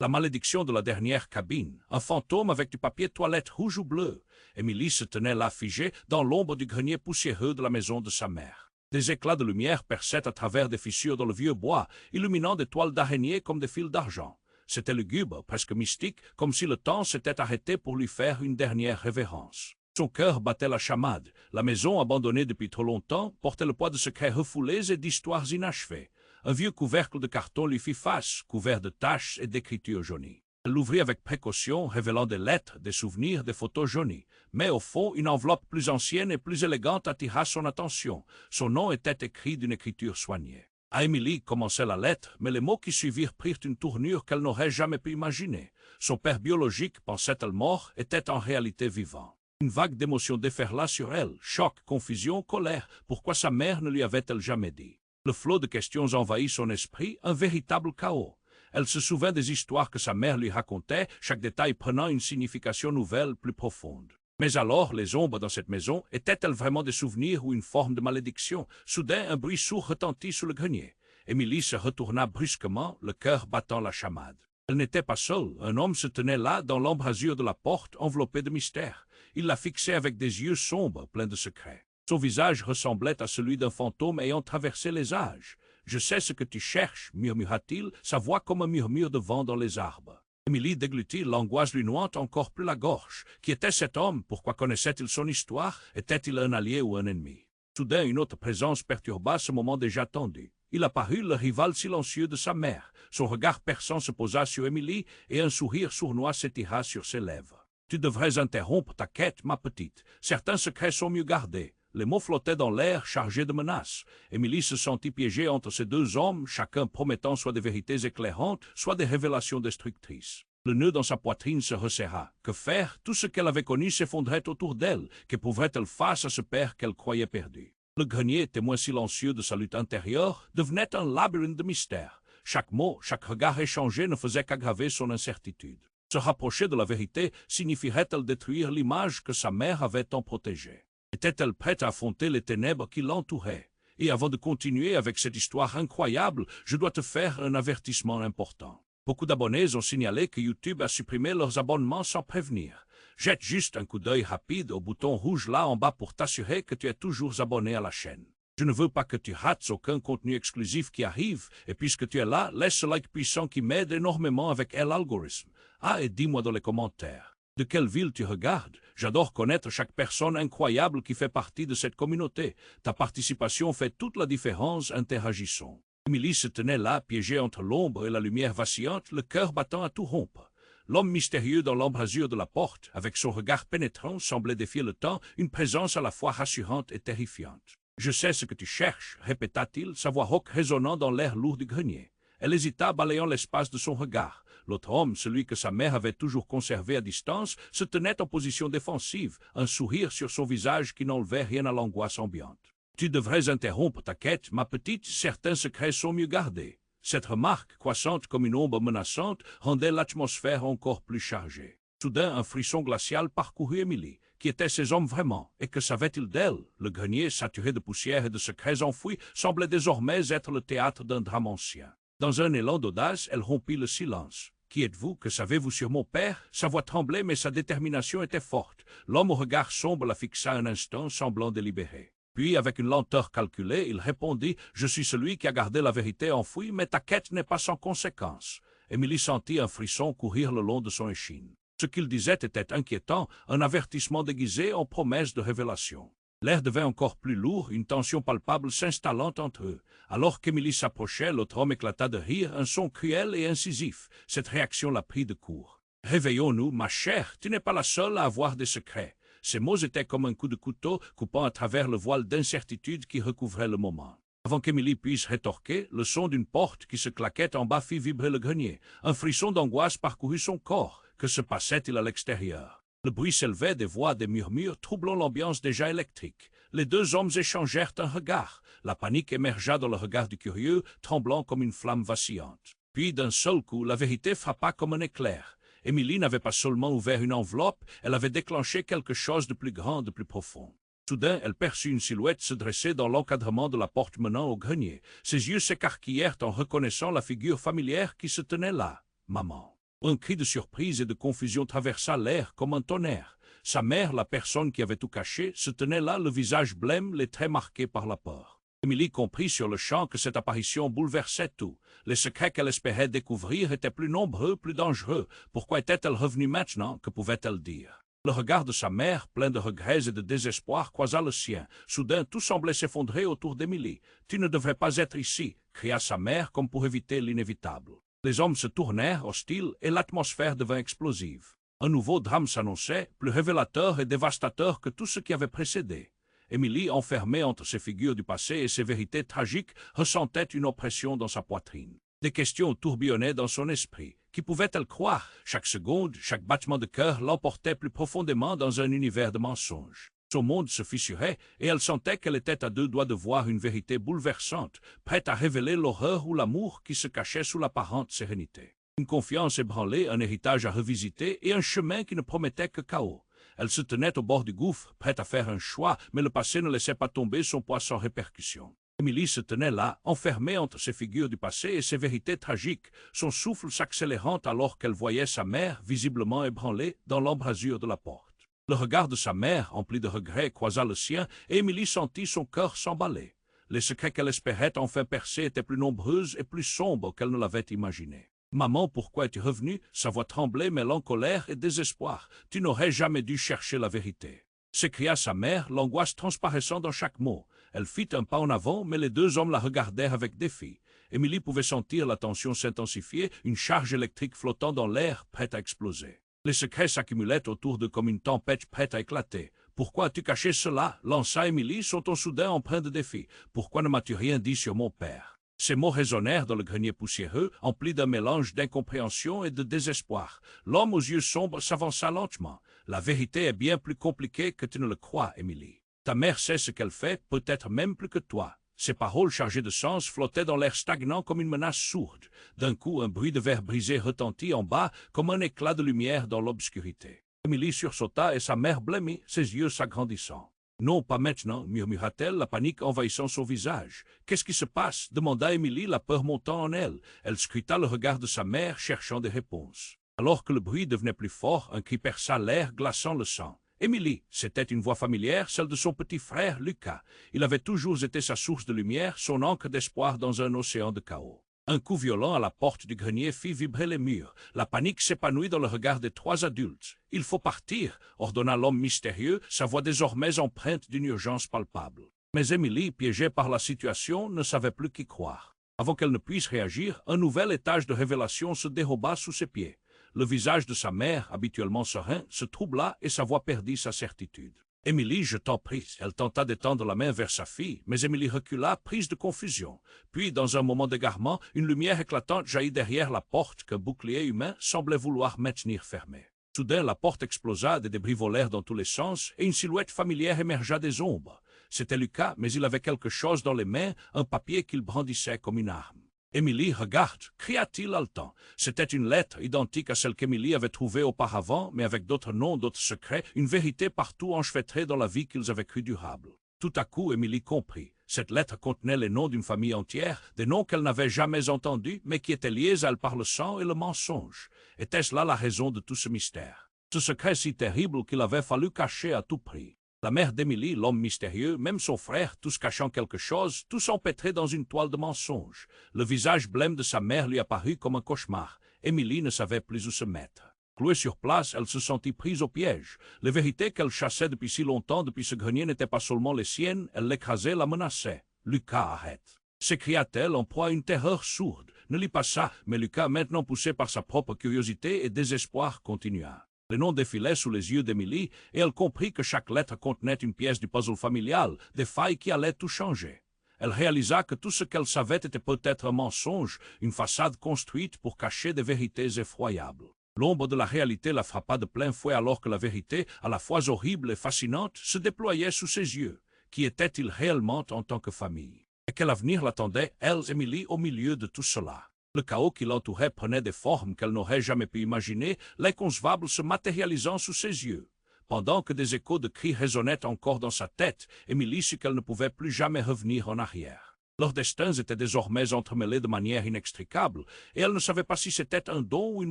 La malédiction de la dernière cabine, un fantôme avec du papier toilette rouge ou bleu. Émilie se tenait là figée dans l'ombre du grenier poussiéreux de la maison de sa mère. Des éclats de lumière perçaient à travers des fissures dans le vieux bois, illuminant des toiles d'araignée comme des fils d'argent. C'était lugubre, presque mystique, comme si le temps s'était arrêté pour lui faire une dernière révérence. Son cœur battait la chamade. La maison, abandonnée depuis trop longtemps, portait le poids de secrets refoulés et d'histoires inachevées. Un vieux couvercle de carton lui fit face, couvert de taches et d'écritures jaunies. Elle l'ouvrit avec précaution, révélant des lettres, des souvenirs, des photos jaunies. Mais au fond, une enveloppe plus ancienne et plus élégante attira son attention. Son nom était écrit d'une écriture soignée. À Émilie commençait la lettre, mais les mots qui suivirent prirent une tournure qu'elle n'aurait jamais pu imaginer. Son père biologique, pensait-elle mort, était en réalité vivant. Une vague d'émotions déferla sur elle, choc, confusion, colère. Pourquoi sa mère ne lui avait-elle jamais dit? Le flot de questions envahit son esprit, un véritable chaos. Elle se souvint des histoires que sa mère lui racontait, chaque détail prenant une signification nouvelle, plus profonde. Mais alors, les ombres dans cette maison, étaient-elles vraiment des souvenirs ou une forme de malédiction? Soudain, un bruit sourd retentit sous le grenier. Émilie se retourna brusquement, le cœur battant la chamade. Elle n'était pas seule, un homme se tenait là, dans l'embrasure de la porte, enveloppé de mystère. Il la fixait avec des yeux sombres, pleins de secrets. Son visage ressemblait à celui d'un fantôme ayant traversé les âges. « Je sais ce que tu cherches, murmura-t-il, sa voix comme un murmure de vent dans les arbres. Émilie déglutit, l'angoisse lui nouant encore plus la gorge. Qui était cet homme? Pourquoi connaissait-il son histoire? Était-il un allié ou un ennemi? Soudain, une autre présence perturba ce moment déjà tendu. Il apparut, le rival silencieux de sa mère. Son regard perçant se posa sur Émilie et un sourire sournois s'étira sur ses lèvres. « Tu devrais interrompre ta quête, ma petite. Certains secrets sont mieux gardés. » Les mots flottaient dans l'air, chargés de menaces. Émilie se sentit piégée entre ces deux hommes, chacun promettant soit des vérités éclairantes, soit des révélations destructrices. Le nœud dans sa poitrine se resserra. Que faire? Tout ce qu'elle avait connu s'effondrait autour d'elle. Qu'éprouverait-elle face à ce père qu'elle croyait perdu? Le grenier, témoin silencieux de sa lutte intérieure, devenait un labyrinthe de mystères. Chaque mot, chaque regard échangé ne faisait qu'aggraver son incertitude. Se rapprocher de la vérité signifierait-elle détruire l'image que sa mère avait tant protégée? Était-elle prête à affronter les ténèbres qui l'entouraient? Et avant de continuer avec cette histoire incroyable, je dois te faire un avertissement important. Beaucoup d'abonnés ont signalé que YouTube a supprimé leurs abonnements sans prévenir. Jette juste un coup d'œil rapide au bouton rouge là en bas pour t'assurer que tu es toujours abonné à la chaîne. Je ne veux pas que tu rates aucun contenu exclusif qui arrive, et puisque tu es là, laisse ce like puissant qui m'aide énormément avec l'algorithme. Ah, et dis-moi dans les commentaires. De quelle ville tu regardes? J'adore connaître chaque personne incroyable qui fait partie de cette communauté. Ta participation fait toute la différence, interagissons. Émilie se tenait là, piégée entre l'ombre et la lumière vacillante, le cœur battant à tout rompre. L'homme mystérieux dans l'embrasure de la porte, avec son regard pénétrant, semblait défier le temps, une présence à la fois rassurante et terrifiante. « Je sais ce que tu cherches, répéta-t-il, sa voix rauque résonnant dans l'air lourd du grenier. Elle hésita, balayant l'espace de son regard. L'autre homme, celui que sa mère avait toujours conservé à distance, se tenait en position défensive, un sourire sur son visage qui n'enlevait rien à l'angoisse ambiante. « Tu devrais interrompre ta quête, ma petite, certains secrets sont mieux gardés. » Cette remarque, croissante comme une ombre menaçante, rendait l'atmosphère encore plus chargée. Soudain, un frisson glacial parcourut Émilie. Qui étaient ces hommes vraiment? Et que savait-il d'elle? Le grenier, saturé de poussière et de secrets enfouis, semblait désormais être le théâtre d'un drame ancien. Dans un élan d'audace, elle rompit le silence. « Qui êtes-vous? Que savez-vous sur mon père ?» Sa voix tremblait, mais sa détermination était forte. L'homme au regard sombre la fixa un instant, semblant délibéré. Puis, avec une lenteur calculée, il répondit « Je suis celui qui a gardé la vérité enfouie, mais ta quête n'est pas sans conséquence. » Émilie sentit un frisson courir le long de son échine. Ce qu'il disait était inquiétant, un avertissement déguisé en promesse de révélation. L'air devint encore plus lourd, une tension palpable s'installant entre eux. Alors qu'Émilie s'approchait, l'autre homme éclata de rire, un son cruel et incisif. Cette réaction la prit de court. « Réveillons-nous, ma chère, tu n'es pas la seule à avoir des secrets. » Ces mots étaient comme un coup de couteau coupant à travers le voile d'incertitude qui recouvrait le moment. Avant qu'Émilie puisse rétorquer, le son d'une porte qui se claquait en bas fit vibrer le grenier. Un frisson d'angoisse parcourut son corps. Que se passait-il à l'extérieur? Le bruit s'élevait, des voix, des murmures, troublant l'ambiance déjà électrique. Les deux hommes échangèrent un regard. La panique émergea dans le regard du curieux, tremblant comme une flamme vacillante. Puis, d'un seul coup, la vérité frappa comme un éclair. Émilie n'avait pas seulement ouvert une enveloppe, elle avait déclenché quelque chose de plus grand, de plus profond. Soudain, elle perçut une silhouette se dresser dans l'encadrement de la porte menant au grenier. Ses yeux s'écarquillèrent en reconnaissant la figure familière qui se tenait là, maman. Un cri de surprise et de confusion traversa l'air comme un tonnerre. Sa mère, la personne qui avait tout caché, se tenait là, le visage blême, les traits marqués par la peur. Émilie comprit sur le champ que cette apparition bouleversait tout. Les secrets qu'elle espérait découvrir étaient plus nombreux, plus dangereux. Pourquoi était-elle revenue maintenant? Que pouvait-elle dire? Le regard de sa mère, plein de regrets et de désespoir, croisa le sien. Soudain, tout semblait s'effondrer autour d'Émilie. « Tu ne devrais pas être ici !» cria sa mère comme pour éviter l'inévitable. Les hommes se tournèrent, hostiles, et l'atmosphère devint explosive. Un nouveau drame s'annonçait, plus révélateur et dévastateur que tout ce qui avait précédé. Émilie, enfermée entre ses figures du passé et ses vérités tragiques, ressentait une oppression dans sa poitrine. Des questions tourbillonnaient dans son esprit. Qui pouvait-elle croire? Chaque seconde, chaque battement de cœur l'emportait plus profondément dans un univers de mensonges. Son monde se fissurait, et elle sentait qu'elle était à deux doigts de voir une vérité bouleversante, prête à révéler l'horreur ou l'amour qui se cachait sous l'apparente sérénité. Une confiance ébranlée, un héritage à revisiter et un chemin qui ne promettait que chaos. Elle se tenait au bord du gouffre, prête à faire un choix, mais le passé ne laissait pas tomber son poids sans répercussion. Émilie se tenait là, enfermée entre ses figures du passé et ses vérités tragiques, son souffle s'accélérant alors qu'elle voyait sa mère, visiblement ébranlée, dans l'embrasure de la porte. Le regard de sa mère, empli de regrets, croisa le sien, et Émilie sentit son cœur s'emballer. Les secrets qu'elle espérait enfin percer étaient plus nombreux et plus sombres qu'elle ne l'avait imaginé. « Maman, pourquoi es-tu revenue ?» Sa voix tremblait, mêlant colère et désespoir. « Tu n'aurais jamais dû chercher la vérité. » s'écria sa mère, l'angoisse transparaissant dans chaque mot. Elle fit un pas en avant, mais les deux hommes la regardèrent avec défi. Émilie pouvait sentir la tension s'intensifier, une charge électrique flottant dans l'air, prête à exploser. Les secrets s'accumulaient autour d'eux comme une tempête prête à éclater. « Pourquoi as-tu caché cela ?» lança Émilie, son ton soudain empreint de défi. « Pourquoi ne m'as-tu rien dit sur mon père ?» Ces mots résonnèrent dans le grenier poussiéreux, emplis d'un mélange d'incompréhension et de désespoir. L'homme aux yeux sombres s'avança lentement. « La vérité est bien plus compliquée que tu ne le crois, Émilie. Ta mère sait ce qu'elle fait, peut-être même plus que toi. » Ces paroles chargées de sens flottaient dans l'air stagnant comme une menace sourde. D'un coup, un bruit de verre brisé retentit en bas comme un éclat de lumière dans l'obscurité. Émilie sursauta et sa mère blêmit, ses yeux s'agrandissant. « Non, pas maintenant, » murmura-t-elle, la panique envahissant son visage. « Qu'est-ce qui se passe ?» demanda Émilie, la peur montant en elle. Elle scruta le regard de sa mère, cherchant des réponses. Alors que le bruit devenait plus fort, un cri perça l'air, glaçant le sang. Émilie, c'était une voix familière, celle de son petit frère Lucas. Il avait toujours été sa source de lumière, son ancre d'espoir dans un océan de chaos. Un coup violent à la porte du grenier fit vibrer les murs. La panique s'épanouit dans le regard des trois adultes. « Il faut partir !» ordonna l'homme mystérieux, sa voix désormais empreinte d'une urgence palpable. Mais Émilie, piégée par la situation, ne savait plus qui croire. Avant qu'elle ne puisse réagir, un nouvel étage de révélation se déroba sous ses pieds. Le visage de sa mère, habituellement serein, se troubla et sa voix perdit sa certitude. « Émilie, je t'en prie. » Elle tenta d'étendre la main vers sa fille, mais Émilie recula, prise de confusion. Puis, dans un moment d'égarement, une lumière éclatante jaillit derrière la porte qu'un bouclier humain semblait vouloir maintenir fermée. Soudain, la porte explosa, des débris volèrent dans tous les sens, et une silhouette familière émergea des ombres. C'était Lucas, mais il avait quelque chose dans les mains, un papier qu'il brandissait comme une arme. « Émilie, regarde !» cria-t-il haletant. C'était une lettre identique à celle qu'Émilie avait trouvée auparavant, mais avec d'autres noms, d'autres secrets, une vérité partout enchevêtrée dans la vie qu'ils avaient crue durable. Tout à coup, Émilie comprit. Cette lettre contenait les noms d'une famille entière, des noms qu'elle n'avait jamais entendus, mais qui étaient liés à elle par le sang et le mensonge. Était-ce là la raison de tout ce mystère? Ce secret si terrible qu'il avait fallu cacher à tout prix. La mère d'Émilie, l'homme mystérieux, même son frère, tous cachant quelque chose, tous empêtrés dans une toile de mensonges. Le visage blême de sa mère lui apparut comme un cauchemar. Émilie ne savait plus où se mettre. Clouée sur place, elle se sentit prise au piège. Les vérités qu'elle chassait depuis si longtemps depuis ce grenier n'étaient pas seulement les siennes, elle l'écrasait, la menaçait. « Lucas, arrête !» s'écria-t-elle en proie à une terreur sourde. Ne lis pas ça, mais Lucas, maintenant poussé par sa propre curiosité et désespoir, continua. Les noms défilaient sous les yeux d'Émilie, et elle comprit que chaque lettre contenait une pièce du puzzle familial, des failles qui allaient tout changer. Elle réalisa que tout ce qu'elle savait était peut-être un mensonge, une façade construite pour cacher des vérités effroyables. L'ombre de la réalité la frappa de plein fouet alors que la vérité, à la fois horrible et fascinante, se déployait sous ses yeux. Qui était-il réellement en tant que famille? Et quel avenir l'attendait, elle, Émilie, au milieu de tout cela? Le chaos qui l'entourait prenait des formes qu'elle n'aurait jamais pu imaginer, l'inconcevable se matérialisant sous ses yeux. Pendant que des échos de cris résonnaient encore dans sa tête, Émilie sut qu'elle ne pouvait plus jamais revenir en arrière. Leurs destins étaient désormais entremêlés de manière inextricable, et elle ne savait pas si c'était un don ou une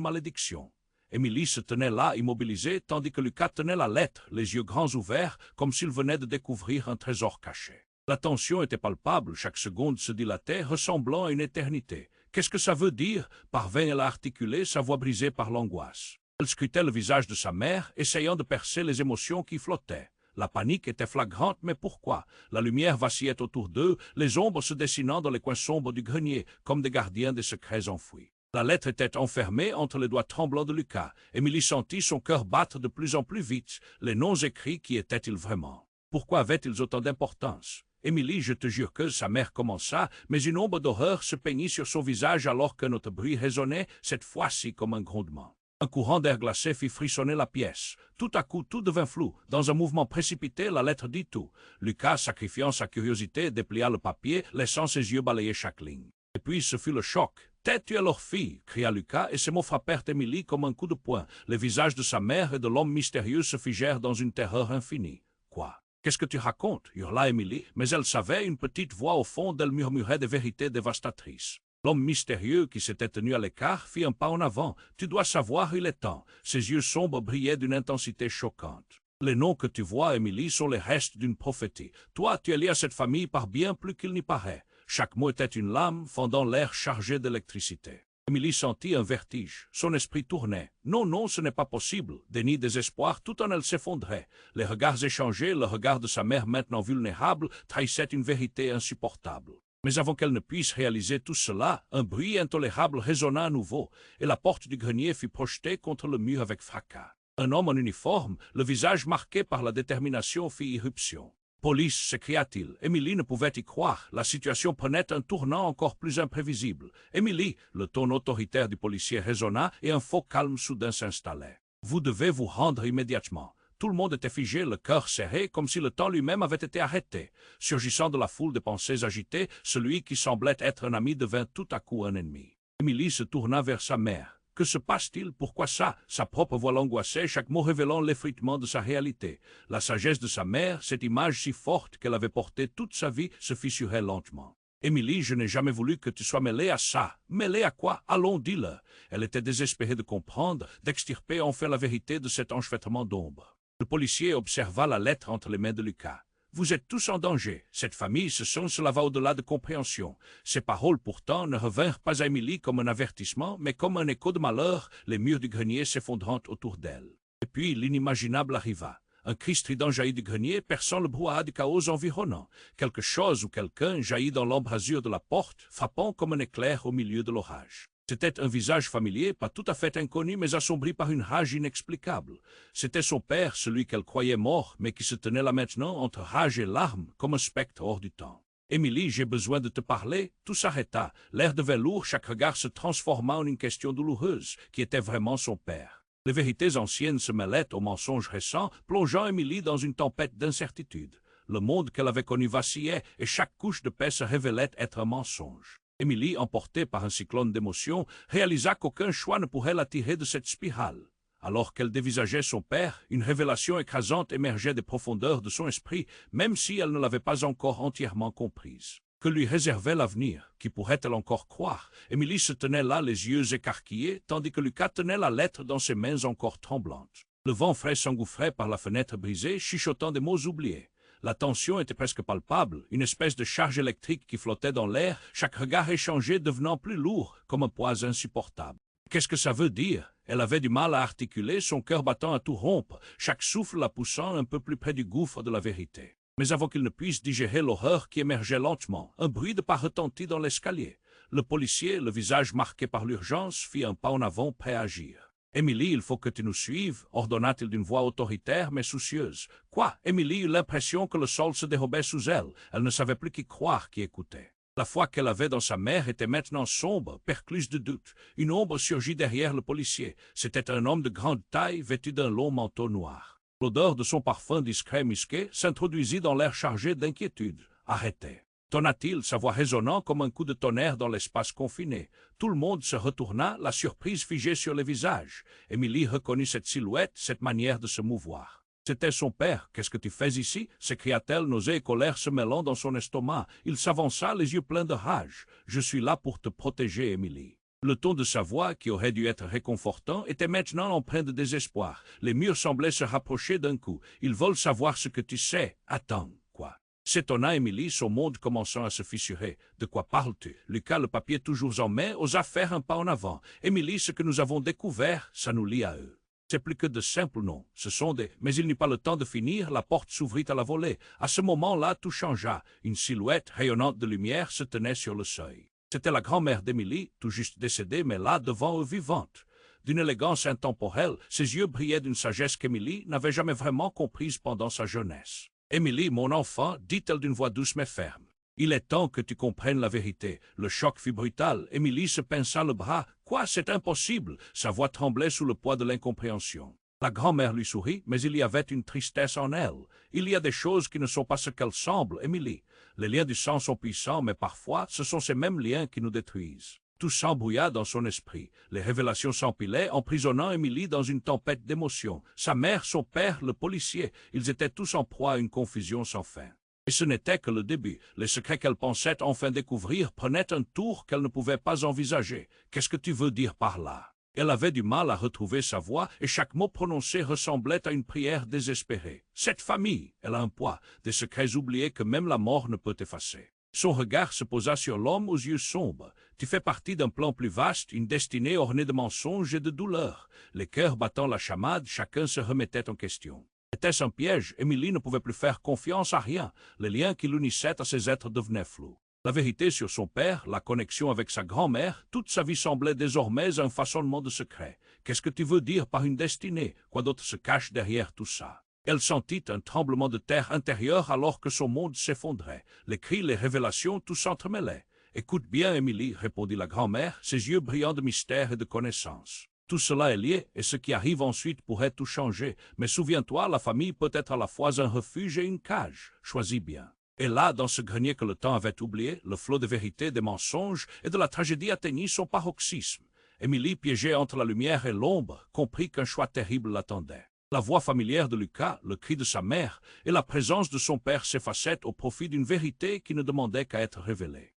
malédiction. Émilie se tenait là, immobilisée, tandis que Lucas tenait la lettre, les yeux grands ouverts, comme s'il venait de découvrir un trésor caché. La tension était palpable, chaque seconde se dilatait, ressemblant à une éternité. Qu'est-ce que ça veut dire? Parvint-elle à articuler, sa voix brisée par l'angoisse. Elle scrutait le visage de sa mère, essayant de percer les émotions qui flottaient. La panique était flagrante, mais pourquoi? La lumière vacillait autour d'eux, les ombres se dessinant dans les coins sombres du grenier, comme des gardiens des secrets enfouis. La lettre était enfermée entre les doigts tremblants de Lucas. Émilie sentit son cœur battre de plus en plus vite. Les noms écrits, qui étaient-ils vraiment? Pourquoi avaient-ils autant d'importance? Émilie, je te jure que sa mère commença, mais une ombre d'horreur se peignit sur son visage alors qu'un autre bruit résonnait, cette fois-ci comme un grondement. Un courant d'air glacé fit frissonner la pièce. Tout à coup, tout devint flou. Dans un mouvement précipité, la lettre dit tout. Lucas, sacrifiant sa curiosité, déplia le papier, laissant ses yeux balayer chaque ligne. Et puis, ce fut le choc. « Tais-tu à leur fille » cria Lucas, et ces mots frappèrent Émilie comme un coup de poing. Les visages de sa mère et de l'homme mystérieux se figèrent dans une terreur infinie. « Quoi? Qu'est-ce que tu racontes » hurla Émilie, mais elle savait, une petite voix au fond d'elle murmurait des vérités dévastatrices. L'homme mystérieux qui s'était tenu à l'écart fit un pas en avant. « Tu dois savoir, il est temps. » Ses yeux sombres brillaient d'une intensité choquante. « Les noms que tu vois, Émilie, sont les restes d'une prophétie. Toi, tu es lié à cette famille par bien plus qu'il n'y paraît. » Chaque mot était une lame, fendant l'air chargé d'électricité. Émilie sentit un vertige. Son esprit tournait. Non, non, ce n'est pas possible. Déni, désespoir, tout en elle s'effondrait. Les regards échangés, le regard de sa mère maintenant vulnérable, trahissaient une vérité insupportable. Mais avant qu'elle ne puisse réaliser tout cela, un bruit intolérable résonna à nouveau, et la porte du grenier fut projetée contre le mur avec fracas. Un homme en uniforme, le visage marqué par la détermination, fit irruption. « Police » s'écria-t-il. Émilie ne pouvait y croire. La situation prenait un tournant encore plus imprévisible. « Émilie » le ton autoritaire du policier résonna et un faux calme soudain s'installait. « Vous devez vous rendre immédiatement. » Tout le monde était figé, le cœur serré, comme si le temps lui-même avait été arrêté. Surgissant de la foule de pensées agitées, celui qui semblait être un ami devint tout à coup un ennemi. Émilie se tourna vers sa mère. Que se passe-t-il? Pourquoi ça? Sa propre voix l'angoissait, chaque mot révélant l'effritement de sa réalité. La sagesse de sa mère, cette image si forte qu'elle avait portée toute sa vie, se fissurait lentement. « Émilie, je n'ai jamais voulu que tu sois mêlée à ça. » « Mêlée à quoi? Allons, dis-le. » Elle était désespérée de comprendre, d'extirper enfin la vérité de cet enchevêtrement d'ombre. Le policier observa la lettre entre les mains de Lucas. « Vous êtes tous en danger. Cette famille, cela va au-delà de compréhension. » Ces paroles, pourtant, ne revinrent pas à Émilie comme un avertissement, mais comme un écho de malheur, les murs du grenier s'effondrant autour d'elle. Et puis, l'inimaginable arriva. Un cri strident jaillit du grenier, perçant le brouhaha du chaos environnant. Quelque chose ou quelqu'un jaillit dans l'embrasure de la porte, frappant comme un éclair au milieu de l'orage. C'était un visage familier, pas tout à fait inconnu, mais assombri par une rage inexplicable. C'était son père, celui qu'elle croyait mort, mais qui se tenait là maintenant, entre rage et larmes, comme un spectre hors du temps. « Émilie, j'ai besoin de te parler. » Tout s'arrêta. L'air devenait lourd, chaque regard se transforma en une question douloureuse, qui était vraiment son père. Les vérités anciennes se mêlaient aux mensonges récents, plongeant Émilie dans une tempête d'incertitude. Le monde qu'elle avait connu vacillait, et chaque couche de paix se révélait être un mensonge. Émilie, emportée par un cyclone d'émotions, réalisa qu'aucun choix ne pourrait la tirer de cette spirale. Alors qu'elle dévisageait son père, une révélation écrasante émergeait des profondeurs de son esprit, même si elle ne l'avait pas encore entièrement comprise. Que lui réservait l'avenir? Qui pourrait-elle encore croire? Émilie se tenait là, les yeux écarquillés, tandis que Lucas tenait la lettre dans ses mains encore tremblantes. Le vent frais s'engouffrait par la fenêtre brisée, chuchotant des mots oubliés. La tension était presque palpable, une espèce de charge électrique qui flottait dans l'air, chaque regard échangé devenant plus lourd, comme un poids insupportable. Qu'est-ce que ça veut dire? Elle avait du mal à articuler, son cœur battant à tout rompre, chaque souffle la poussant un peu plus près du gouffre de la vérité. Mais avant qu'il ne puisse digérer l'horreur qui émergeait lentement, un bruit de pas retentit dans l'escalier. Le policier, le visage marqué par l'urgence, fit un pas en avant, prêt à agir. « Émilie, il faut que tu nous suives, » ordonna-t-il d'une voix autoritaire mais soucieuse. Quoi? Émilie eut l'impression que le sol se dérobait sous elle. Elle ne savait plus qui croire, qui écoutait. La foi qu'elle avait dans sa mère était maintenant sombre, percluse de doute. Une ombre surgit derrière le policier. C'était un homme de grande taille, vêtu d'un long manteau noir. L'odeur de son parfum discret musqué s'introduisit dans l'air chargé d'inquiétude. « Arrêtez » tonna-t-il, sa voix résonnant comme un coup de tonnerre dans l'espace confiné. Tout le monde se retourna, la surprise figée sur les visages. Émilie reconnut cette silhouette, cette manière de se mouvoir. C'était son père. Qu'est-ce que tu fais ici? S'écria-t-elle, nausée et colère se mêlant dans son estomac. Il s'avança, les yeux pleins de rage. Je suis là pour te protéger, Émilie. Le ton de sa voix, qui aurait dû être réconfortant, était maintenant empreint de désespoir. Les murs semblaient se rapprocher d'un coup. Ils veulent savoir ce que tu sais. Attends, quoi? S'étonna Émilie, son monde commençant à se fissurer. De quoi parles-tu? Lucas, le papier toujours en main, osa faire un pas en avant. Émilie, ce que nous avons découvert, ça nous lie à eux. C'est plus que de simples noms. Ce sont des... Mais il n'eut pas le temps de finir, la porte s'ouvrit à la volée. À ce moment-là, tout changea. Une silhouette rayonnante de lumière se tenait sur le seuil. C'était la grand-mère d'Émilie, tout juste décédée, mais là, devant eux, vivante. D'une élégance intemporelle, ses yeux brillaient d'une sagesse qu'Émilie n'avait jamais vraiment comprise pendant sa jeunesse. « Émilie, mon enfant, dit-elle d'une voix douce mais ferme. Il est temps que tu comprennes la vérité. » Le choc fut brutal. Émilie se pinça le bras. « Quoi, c'est impossible !» Sa voix tremblait sous le poids de l'incompréhension. La grand-mère lui sourit, mais il y avait une tristesse en elle. « Il y a des choses qui ne sont pas ce qu'elles semblent, Émilie. Les liens du sang sont puissants, mais parfois, ce sont ces mêmes liens qui nous détruisent. » Tout s'embrouilla dans son esprit. Les révélations s'empilaient, emprisonnant Émilie dans une tempête d'émotions. Sa mère, son père, le policier, ils étaient tous en proie à une confusion sans fin. Et ce n'était que le début. Les secrets qu'elle pensait enfin découvrir prenaient un tour qu'elle ne pouvait pas envisager. « Qu'est-ce que tu veux dire par là ?» Elle avait du mal à retrouver sa voix et chaque mot prononcé ressemblait à une prière désespérée. Cette famille, elle a un poids, des secrets oubliés que même la mort ne peut effacer. Son regard se posa sur l'homme aux yeux sombres. Tu fais partie d'un plan plus vaste, une destinée ornée de mensonges et de douleurs. Les cœurs battant la chamade, chacun se remettait en question. Était-ce un piège? Émilie ne pouvait plus faire confiance à rien. Les liens qui l'unissaient à ces êtres devenaient flous. La vérité sur son père, la connexion avec sa grand-mère, toute sa vie semblait désormais un façonnement de secret. Qu'est-ce que tu veux dire par une destinée? Quoi d'autre se cache derrière tout ça? Elle sentit un tremblement de terre intérieur alors que son monde s'effondrait. Les cris, les révélations, tout s'entremêlait. « Écoute bien, Émilie, » répondit la grand-mère, ses yeux brillants de mystère et de connaissance. « Tout cela est lié, et ce qui arrive ensuite pourrait tout changer. Mais souviens-toi, la famille peut être à la fois un refuge et une cage. Choisis bien. » Et là, dans ce grenier que le temps avait oublié, le flot de vérité, des mensonges et de la tragédie atteignit son paroxysme. Émilie, piégée entre la lumière et l'ombre, comprit qu'un choix terrible l'attendait. La voix familière de Lucas, le cri de sa mère et la présence de son père s'effaçaient au profit d'une vérité qui ne demandait qu'à être révélée.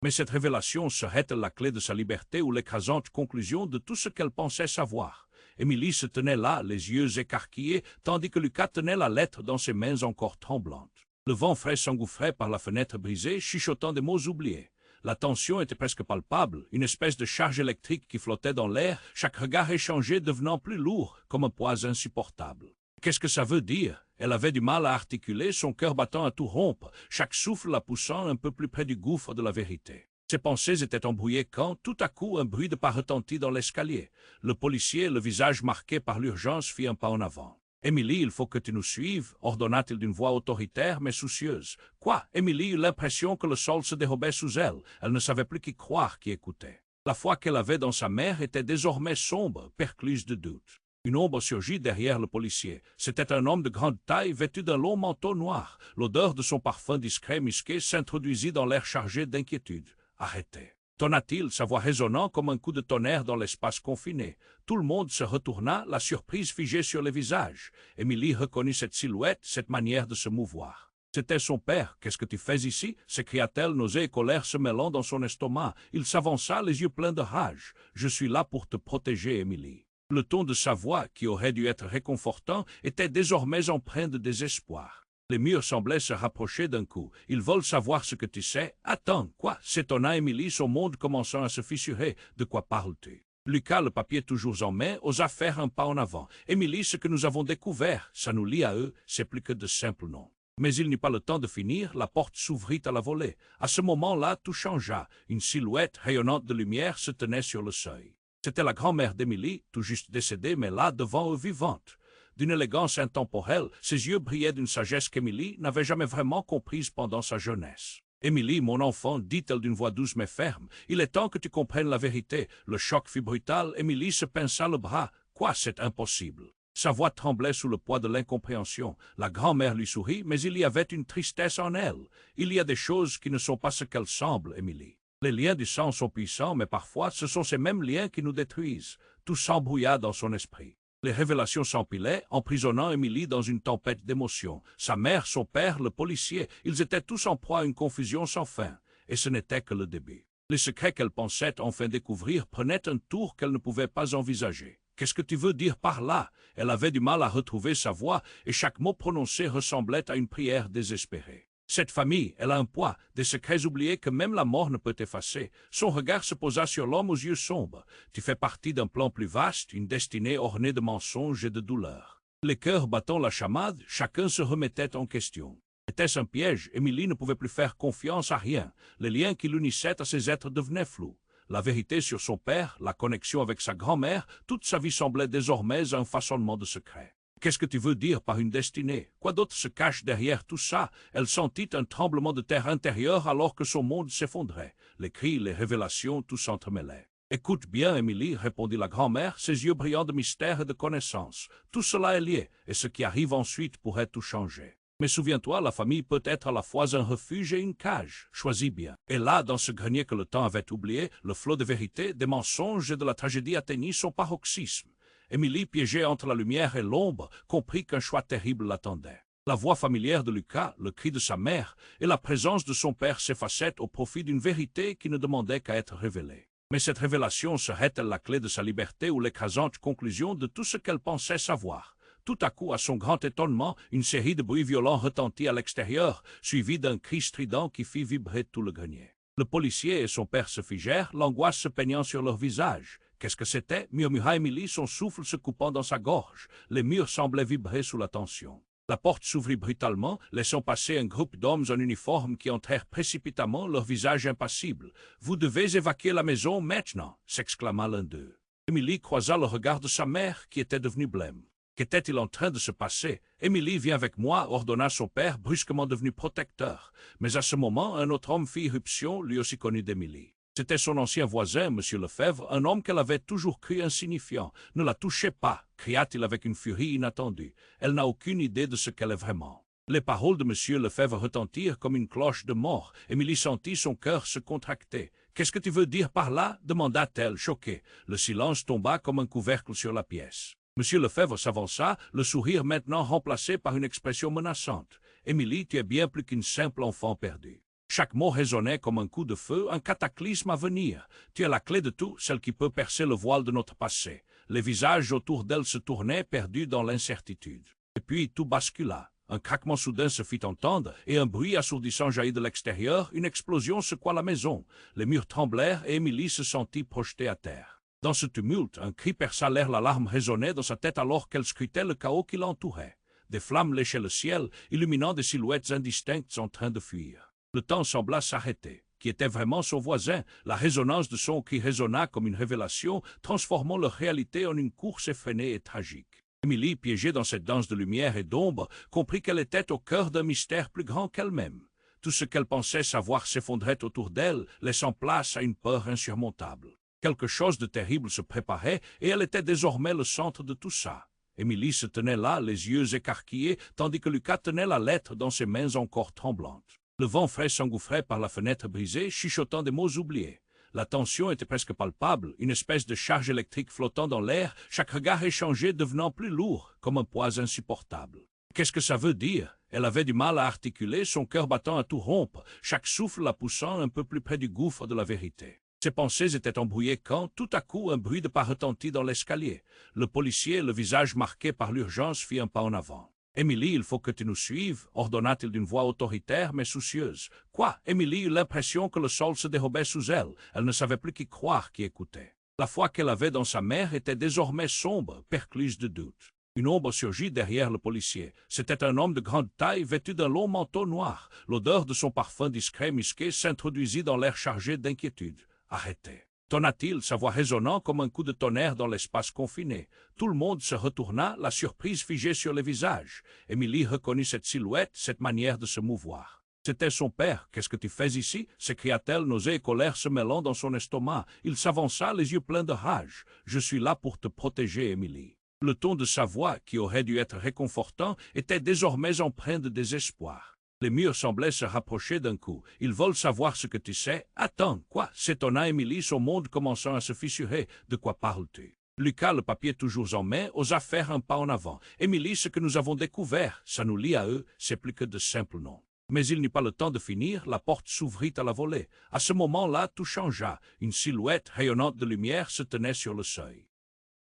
Mais cette révélation serait-elle la clé de sa liberté ou l'écrasante conclusion de tout ce qu'elle pensait savoir? Émilie se tenait là, les yeux écarquillés, tandis que Lucas tenait la lettre dans ses mains encore tremblantes. Le vent frais s'engouffrait par la fenêtre brisée, chuchotant des mots oubliés. La tension était presque palpable, une espèce de charge électrique qui flottait dans l'air, chaque regard échangé devenant plus lourd, comme un poids insupportable. Qu'est-ce que ça veut dire? Elle avait du mal à articuler, son cœur battant à tout rompre, chaque souffle la poussant un peu plus près du gouffre de la vérité. Ses pensées étaient embrouillées quand, tout à coup, un bruit de pas retentit dans l'escalier. Le policier, le visage marqué par l'urgence, fit un pas en avant. « Émilie, il faut que tu nous suives, » ordonna-t-il d'une voix autoritaire mais soucieuse. Quoi? Émilie eut l'impression que le sol se dérobait sous elle. Elle ne savait plus qui croire, qui écoutait. La foi qu'elle avait dans sa mère était désormais sombre, percluse de doute. Une ombre surgit derrière le policier. C'était un homme de grande taille, vêtu d'un long manteau noir. L'odeur de son parfum discret musqué s'introduisit dans l'air chargé d'inquiétude. « Arrêtez !» tonna-t-il, sa voix résonnant comme un coup de tonnerre dans l'espace confiné. Tout le monde se retourna, la surprise figée sur les visages. Émilie reconnut cette silhouette, cette manière de se mouvoir. C'était son père. « Qu'est-ce que tu fais ici ?» s'écria-t-elle, nausée et colère se mêlant dans son estomac. Il s'avança, les yeux pleins de rage. « Je suis là pour te protéger, Émilie. » Le ton de sa voix, qui aurait dû être réconfortant, était désormais empreint de désespoir. Les murs semblaient se rapprocher d'un coup. « Ils veulent savoir ce que tu sais. »« Attends, quoi ?» s'étonna Émilie, son monde commençant à se fissurer. « De quoi parles-tu » Lucas, le papier toujours en main, osa faire un pas en avant. « Émilie, ce que nous avons découvert, ça nous lie à eux, c'est plus que de simples noms. » Mais il n'eut pas le temps de finir, la porte s'ouvrit à la volée. À ce moment-là, tout changea. Une silhouette rayonnante de lumière se tenait sur le seuil. C'était la grand-mère d'Émilie, tout juste décédée, mais là, devant eux, vivante. D'une élégance intemporelle, ses yeux brillaient d'une sagesse qu'Émilie n'avait jamais vraiment comprise pendant sa jeunesse. « Émilie, mon enfant, dit-elle d'une voix douce mais ferme, il est temps que tu comprennes la vérité. » Le choc fut brutal, Émilie se pinça le bras. « Quoi, c'est impossible !» Sa voix tremblait sous le poids de l'incompréhension. La grand-mère lui sourit, mais il y avait une tristesse en elle. « Il y a des choses qui ne sont pas ce qu'elles semblent, Émilie. Les liens du sang sont puissants, mais parfois ce sont ces mêmes liens qui nous détruisent. » Tout s'embrouilla dans son esprit. Les révélations s'empilaient, emprisonnant Émilie dans une tempête d'émotions. Sa mère, son père, le policier, ils étaient tous en proie à une confusion sans fin. Et ce n'était que le début. Les secrets qu'elle pensait enfin découvrir prenaient un tour qu'elle ne pouvait pas envisager. « Qu'est-ce que tu veux dire par là ?» Elle avait du mal à retrouver sa voix, et chaque mot prononcé ressemblait à une prière désespérée. Cette famille, elle a un poids, des secrets oubliés que même la mort ne peut effacer. Son regard se posa sur l'homme aux yeux sombres. Tu fais partie d'un plan plus vaste, une destinée ornée de mensonges et de douleurs. Les cœurs battant la chamade, chacun se remettait en question. Était-ce un piège? Émilie ne pouvait plus faire confiance à rien. Les liens qui l'unissaient à ces êtres devenaient flous. La vérité sur son père, la connexion avec sa grand-mère, toute sa vie semblait désormais un façonnement de secrets. Qu'est-ce que tu veux dire par une destinée? Quoi d'autre se cache derrière tout ça? Elle sentit un tremblement de terre intérieur alors que son monde s'effondrait. Les cris, les révélations, tout s'entremêlait. Écoute bien, Émilie, répondit la grand-mère, ses yeux brillants de mystère et de connaissance. Tout cela est lié, et ce qui arrive ensuite pourrait tout changer. Mais souviens-toi, la famille peut être à la fois un refuge et une cage. Choisis bien. Et là, dans ce grenier que le temps avait oublié, le flot de vérité, des mensonges et de la tragédie atteignit son paroxysme. Émilie, piégée entre la lumière et l'ombre, comprit qu'un choix terrible l'attendait. La voix familière de Lucas, le cri de sa mère et la présence de son père s'effaçaient au profit d'une vérité qui ne demandait qu'à être révélée. Mais cette révélation serait-elle la clé de sa liberté ou l'écrasante conclusion de tout ce qu'elle pensait savoir? Tout à coup, à son grand étonnement, une série de bruits violents retentit à l'extérieur, suivi d'un cri strident qui fit vibrer tout le grenier. Le policier et son père se figèrent, l'angoisse se peignant sur leurs visages. Qu'est-ce que c'était? Murmura Émilie, son souffle se coupant dans sa gorge. Les murs semblaient vibrer sous la tension. La porte s'ouvrit brutalement, laissant passer un groupe d'hommes en uniforme qui entrèrent précipitamment, leur visage impassible. « Vous devez évacuer la maison maintenant !» s'exclama l'un d'eux. Émilie croisa le regard de sa mère, qui était devenue blême. Qu'était-il en train de se passer? Émilie, viens avec moi, ordonna son père, brusquement devenu protecteur. Mais à ce moment, un autre homme fit irruption, lui aussi connu d'Émilie. C'était son ancien voisin, M. Lefebvre, un homme qu'elle avait toujours cru insignifiant. « Ne la touchez pas !» cria-t-il avec une furie inattendue. « Elle n'a aucune idée de ce qu'elle est vraiment. » Les paroles de M. Lefebvre retentirent comme une cloche de mort. Émilie sentit son cœur se contracter. « Qu'est-ce que tu veux dire par là ?» demanda-t-elle, choquée. Le silence tomba comme un couvercle sur la pièce. M. Lefebvre s'avança, le sourire maintenant remplacé par une expression menaçante. « Émilie, tu es bien plus qu'une simple enfant perdue. » Chaque mot résonnait comme un coup de feu, un cataclysme à venir. Tu es la clé de tout, celle qui peut percer le voile de notre passé. Les visages autour d'elle se tournaient, perdus dans l'incertitude. Et puis tout bascula. Un craquement soudain se fit entendre, et un bruit assourdissant jaillit de l'extérieur. Une explosion secoua la maison. Les murs tremblèrent, et Émilie se sentit projetée à terre. Dans ce tumulte, un cri perça l'air, l'alarme résonnait dans sa tête alors qu'elle scrutait le chaos qui l'entourait. Des flammes léchaient le ciel, illuminant des silhouettes indistinctes en train de fuir. Le temps sembla s'arrêter. Qui était vraiment son voisin? La résonance de son cri résonna comme une révélation, transformant leur réalité en une course effrénée et tragique. Émilie, piégée dans cette danse de lumière et d'ombre, comprit qu'elle était au cœur d'un mystère plus grand qu'elle-même. Tout ce qu'elle pensait savoir s'effondrait autour d'elle, laissant place à une peur insurmontable. Quelque chose de terrible se préparait, et elle était désormais le centre de tout ça. Émilie se tenait là, les yeux écarquillés, tandis que Lucas tenait la lettre dans ses mains encore tremblantes. Le vent frais s'engouffrait par la fenêtre brisée, chuchotant des mots oubliés. La tension était presque palpable, une espèce de charge électrique flottant dans l'air, chaque regard échangé devenant plus lourd, comme un poids insupportable. Qu'est-ce que ça veut dire? Elle avait du mal à articuler, son cœur battant à tout rompre, chaque souffle la poussant un peu plus près du gouffre de la vérité. Ses pensées étaient embrouillées quand, tout à coup, un bruit de pas retentit dans l'escalier. Le policier, le visage marqué par l'urgence, fit un pas en avant. « Émilie, il faut que tu nous suives, » ordonna-t-il d'une voix autoritaire mais soucieuse. Quoi? Émilie eut l'impression que le sol se dérobait sous elle. Elle ne savait plus qui croire, qui écoutait. La foi qu'elle avait dans sa mère était désormais sombre, percluse de doute. Une ombre surgit derrière le policier. C'était un homme de grande taille, vêtu d'un long manteau noir. L'odeur de son parfum discret musqué s'introduisit dans l'air chargé d'inquiétude. Arrêtez. Tonna-t-il, sa voix résonnant comme un coup de tonnerre dans l'espace confiné. Tout le monde se retourna, la surprise figée sur les visages. Émilie reconnut cette silhouette, cette manière de se mouvoir. C'était son père. « Qu'est-ce que tu fais ici » s'écria-t-elle, nausée et colère se mêlant dans son estomac. Il s'avança, les yeux pleins de rage. « Je suis là pour te protéger, Émilie. » Le ton de sa voix, qui aurait dû être réconfortant, était désormais empreint de désespoir. Les murs semblaient se rapprocher d'un coup. « Ils veulent savoir ce que tu sais. » « Attends, quoi » s'étonna Émilie, son monde commençant à se fissurer. « De quoi parles-tu » Lucas, le papier toujours en main, osa faire un pas en avant. Émilie, ce que nous avons découvert, ça nous lie à eux, c'est plus que de simples noms. Mais il n'eut pas le temps de finir, la porte s'ouvrit à la volée. À ce moment-là, tout changea. Une silhouette rayonnante de lumière se tenait sur le seuil.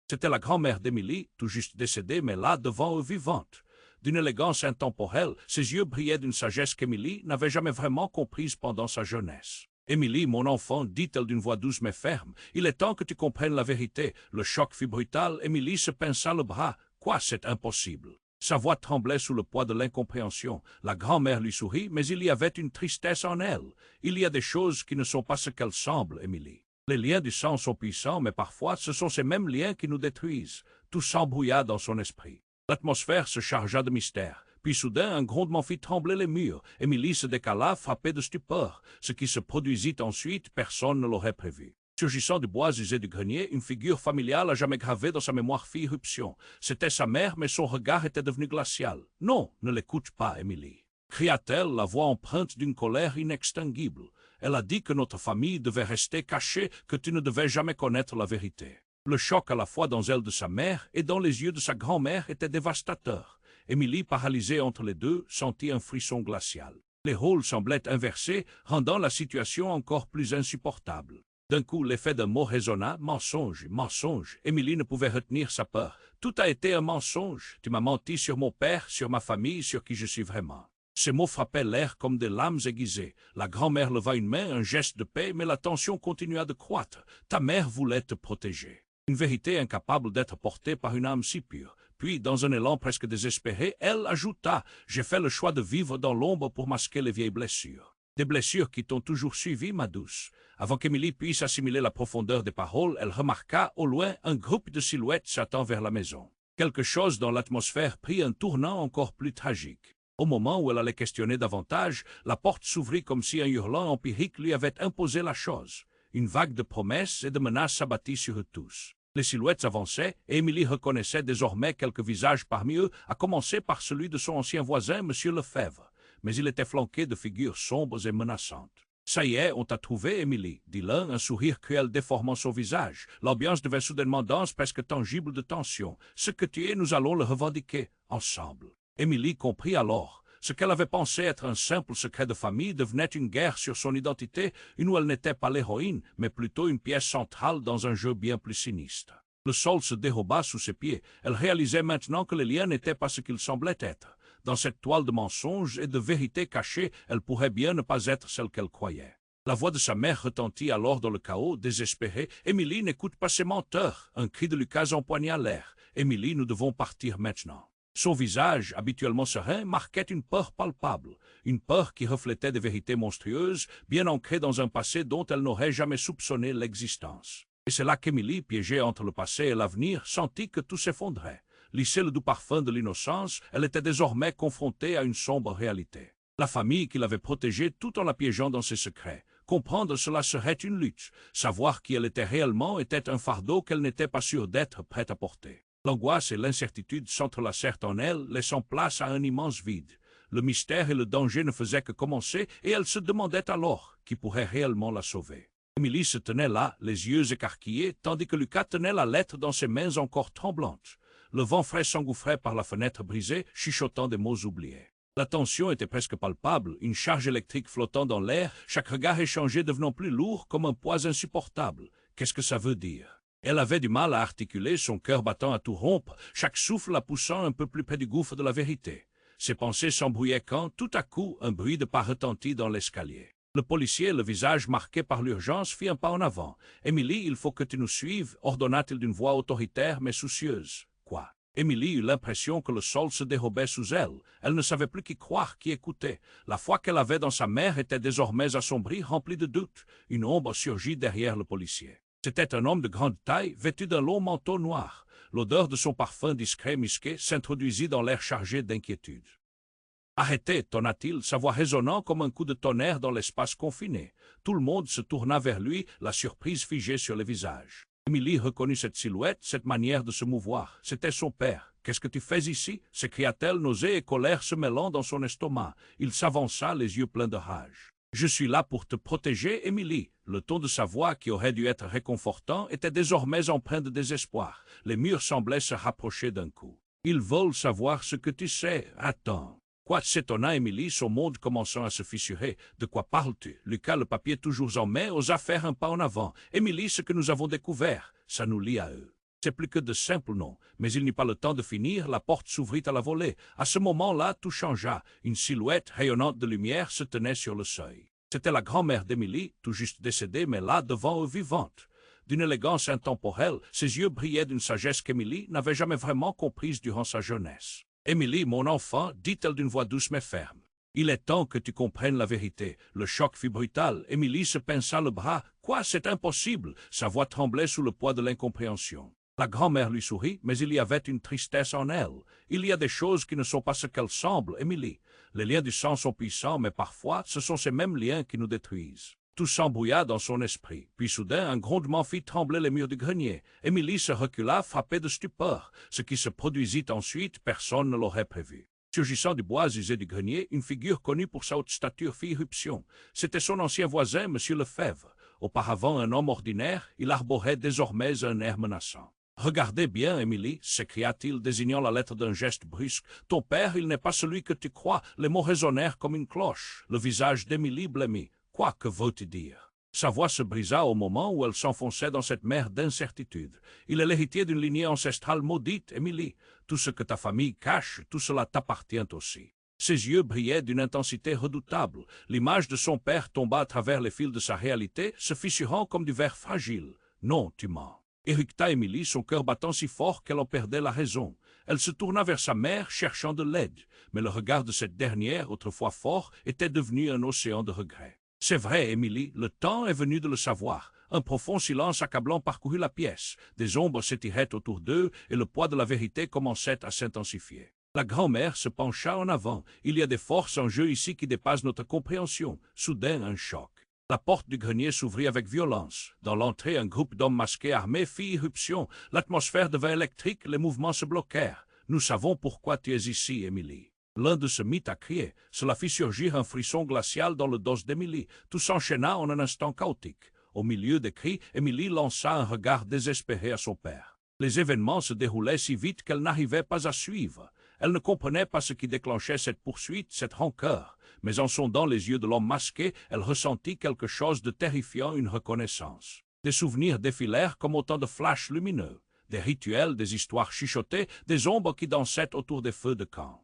C'était la grand-mère d'Émilie, tout juste décédée, mais là, devant eux, vivante. D'une élégance intemporelle, ses yeux brillaient d'une sagesse qu'Émilie n'avait jamais vraiment comprise pendant sa jeunesse. « Émilie, mon enfant, dit-elle d'une voix douce mais ferme, il est temps que tu comprennes la vérité. » Le choc fut brutal, Émilie se pinça le bras. « Quoi, c'est impossible !» Sa voix tremblait sous le poids de l'incompréhension. La grand-mère lui sourit, mais il y avait une tristesse en elle. « Il y a des choses qui ne sont pas ce qu'elles semblent, Émilie. Les liens du sang sont puissants, mais parfois ce sont ces mêmes liens qui nous détruisent. » Tout s'embrouilla dans son esprit. L'atmosphère se chargea de mystère. Puis soudain, un grondement fit trembler les murs. Émilie se décala, frappée de stupeur. Ce qui se produisit ensuite, personne ne l'aurait prévu. Surgissant du bois usé du grenier, une figure familiale à jamais gravée dans sa mémoire fit irruption. C'était sa mère, mais son regard était devenu glacial. « Non, ne l'écoute pas, Émilie !» cria-t-elle, la voix empreinte d'une colère inextinguible. Elle a dit que notre famille devait rester cachée, que tu ne devais jamais connaître la vérité. Le choc à la fois dans elle de sa mère et dans les yeux de sa grand-mère était dévastateur. Émilie, paralysée entre les deux, sentit un frisson glacial. Les rôles semblaient inversés, rendant la situation encore plus insupportable. D'un coup, l'effet d'un mot résonna. « Mensonge, mensonge !» Émilie ne pouvait retenir sa peur. « Tout a été un mensonge. Tu m'as menti sur mon père, sur ma famille, sur qui je suis vraiment. » Ces mots frappaient l'air comme des lames aiguisées. La grand-mère leva une main, un geste de paix, mais la tension continua de croître. Ta mère voulait te protéger. Une vérité incapable d'être portée par une âme si pure. Puis, dans un élan presque désespéré, elle ajouta « J'ai fait le choix de vivre dans l'ombre pour masquer les vieilles blessures. » Des blessures qui t'ont toujours suivi, ma douce. Avant qu'Émilie puisse assimiler la profondeur des paroles, elle remarqua, au loin, un groupe de silhouettes s'attend vers la maison. Quelque chose dans l'atmosphère prit un tournant encore plus tragique. Au moment où elle allait questionner davantage, la porte s'ouvrit comme si un hurlant empirique lui avait imposé la chose. Une vague de promesses et de menaces s'abattit sur eux tous. Les silhouettes avançaient, et Émilie reconnaissait désormais quelques visages parmi eux, à commencer par celui de son ancien voisin, M. Lefebvre. Mais il était flanqué de figures sombres et menaçantes. « Ça y est, on t'a trouvé, Émilie, » dit l'un, un sourire cruel déformant son visage. L'ambiance devint soudainement dense, presque tangible de tension. « Ce que tu es, nous allons le revendiquer, ensemble. » Émilie comprit alors. Ce qu'elle avait pensé être un simple secret de famille devenait une guerre sur son identité, une où elle n'était pas l'héroïne, mais plutôt une pièce centrale dans un jeu bien plus sinistre. Le sol se déroba sous ses pieds. Elle réalisait maintenant que les liens n'étaient pas ce qu'ils semblaient être. Dans cette toile de mensonges et de vérités cachées, elle pourrait bien ne pas être celle qu'elle croyait. La voix de sa mère retentit alors dans le chaos, désespérée. « Émilie, n'écoute pas ces menteurs !» Un cri de Lucas empoigna l'air. « Émilie, nous devons partir maintenant. » Son visage, habituellement serein, marquait une peur palpable, une peur qui reflétait des vérités monstrueuses, bien ancrées dans un passé dont elle n'aurait jamais soupçonné l'existence. Et c'est là qu'Émilie, piégée entre le passé et l'avenir, sentit que tout s'effondrait. Lissée le doux parfum de l'innocence, elle était désormais confrontée à une sombre réalité. La famille qui l'avait protégée tout en la piégeant dans ses secrets. Comprendre cela serait une lutte. Savoir qui elle était réellement était un fardeau qu'elle n'était pas sûre d'être prête à porter. L'angoisse et l'incertitude s'entrelacèrent en elle, laissant place à un immense vide. Le mystère et le danger ne faisaient que commencer, et elle se demandait alors qui pourrait réellement la sauver. Émilie se tenait là, les yeux écarquillés, tandis que Lucas tenait la lettre dans ses mains encore tremblantes. Le vent frais s'engouffrait par la fenêtre brisée, chuchotant des mots oubliés. La tension était presque palpable, une charge électrique flottant dans l'air, chaque regard échangé devenant plus lourd comme un poids insupportable. Qu'est-ce que ça veut dire? Elle avait du mal à articuler, son cœur battant à tout rompre, chaque souffle la poussant un peu plus près du gouffre de la vérité. Ses pensées s'embrouillaient quand, tout à coup, un bruit de pas retentit dans l'escalier. Le policier, le visage marqué par l'urgence, fit un pas en avant. « Émilie, il faut que tu nous suives » ordonna-t-il d'une voix autoritaire mais soucieuse. « Quoi ?» Émilie eut l'impression que le sol se dérobait sous elle. Elle ne savait plus qui croire, qui écouter. La foi qu'elle avait dans sa mère était désormais assombrie, remplie de doutes. Une ombre surgit derrière le policier. C'était un homme de grande taille, vêtu d'un long manteau noir. L'odeur de son parfum discret musqué s'introduisit dans l'air chargé d'inquiétude. « Arrêtez » tonna-t-il, sa voix résonnant comme un coup de tonnerre dans l'espace confiné. Tout le monde se tourna vers lui, la surprise figée sur les visages. Émilie reconnut cette silhouette, cette manière de se mouvoir. C'était son père. « Qu'est-ce que tu fais ici » s'écria-t-elle, nausée et colère se mêlant dans son estomac. Il s'avança, les yeux pleins de rage. Je suis là pour te protéger, Émilie. Le ton de sa voix, qui aurait dû être réconfortant, était désormais empreint de désespoir. Les murs semblaient se rapprocher d'un coup. Ils veulent savoir ce que tu sais. Attends. Quoi, s'étonna Émilie, son monde commençant à se fissurer. De quoi parles-tu? Lucas, le papier toujours en main, osa faire un pas en avant. Émilie, ce que nous avons découvert, ça nous lie à eux. C'est plus que de simples noms, mais il n'eut pas le temps de finir, la porte s'ouvrit à la volée. À ce moment-là, tout changea. Une silhouette rayonnante de lumière se tenait sur le seuil. C'était la grand-mère d'Émilie, tout juste décédée, mais là, devant eux, vivante. D'une élégance intemporelle, ses yeux brillaient d'une sagesse qu'Émilie n'avait jamais vraiment comprise durant sa jeunesse. « Émilie, mon enfant, dit-elle d'une voix douce mais ferme. Il est temps que tu comprennes la vérité. » Le choc fut brutal. Émilie se pinça le bras. « Quoi, c'est impossible !» Sa voix tremblait sous le poids de l'incompréhension. La grand-mère lui sourit, mais il y avait une tristesse en elle. Il y a des choses qui ne sont pas ce qu'elles semblent, Émilie. Les liens du sang sont puissants, mais parfois, ce sont ces mêmes liens qui nous détruisent. Tout s'embrouilla dans son esprit. Puis soudain, un grondement fit trembler les murs du grenier. Émilie se recula, frappée de stupeur. Ce qui se produisit ensuite, personne ne l'aurait prévu. Surgissant du bois usé du grenier, une figure connue pour sa haute stature fit irruption. C'était son ancien voisin, M. Lefebvre. Auparavant un homme ordinaire, il arborait désormais un air menaçant. « Regardez bien, Émilie, s'écria-t-il, désignant la lettre d'un geste brusque. Ton père, il n'est pas celui que tu crois. Les mots résonnèrent comme une cloche. Le visage d'Émilie blêmit. Quoi que veux-tu dire? Sa voix se brisa au moment où elle s'enfonçait dans cette mer d'incertitude. Il est l'héritier d'une lignée ancestrale maudite, Émilie. Tout ce que ta famille cache, tout cela t'appartient aussi. Ses yeux brillaient d'une intensité redoutable. L'image de son père tomba à travers les fils de sa réalité, se fissurant comme du verre fragile. Non, tu mens. Éructa Émilie, son cœur battant si fort qu'elle en perdait la raison. Elle se tourna vers sa mère, cherchant de l'aide, mais le regard de cette dernière, autrefois fort, était devenu un océan de regrets. C'est vrai, Émilie, le temps est venu de le savoir. Un profond silence accablant parcourut la pièce. Des ombres s'étiraient autour d'eux, et le poids de la vérité commençait à s'intensifier. La grand-mère se pencha en avant. Il y a des forces en jeu ici qui dépassent notre compréhension. Soudain, un choc. La porte du grenier s'ouvrit avec violence. Dans l'entrée, un groupe d'hommes masqués armés fit irruption. L'atmosphère devint électrique, les mouvements se bloquèrent. « Nous savons pourquoi tu es ici, Émilie. » L'un de se mit à crier. Cela fit surgir un frisson glacial dans le dos d'Émilie. Tout s'enchaîna en un instant chaotique. Au milieu des cris, Émilie lança un regard désespéré à son père. Les événements se déroulaient si vite qu'elle n'arrivait pas à suivre. Elle ne comprenait pas ce qui déclenchait cette poursuite, cette rancœur. Mais en sondant les yeux de l'homme masqué, elle ressentit quelque chose de terrifiant, une reconnaissance. Des souvenirs défilèrent comme autant de flashs lumineux, des rituels, des histoires chuchotées, des ombres qui dansaient autour des feux de camp.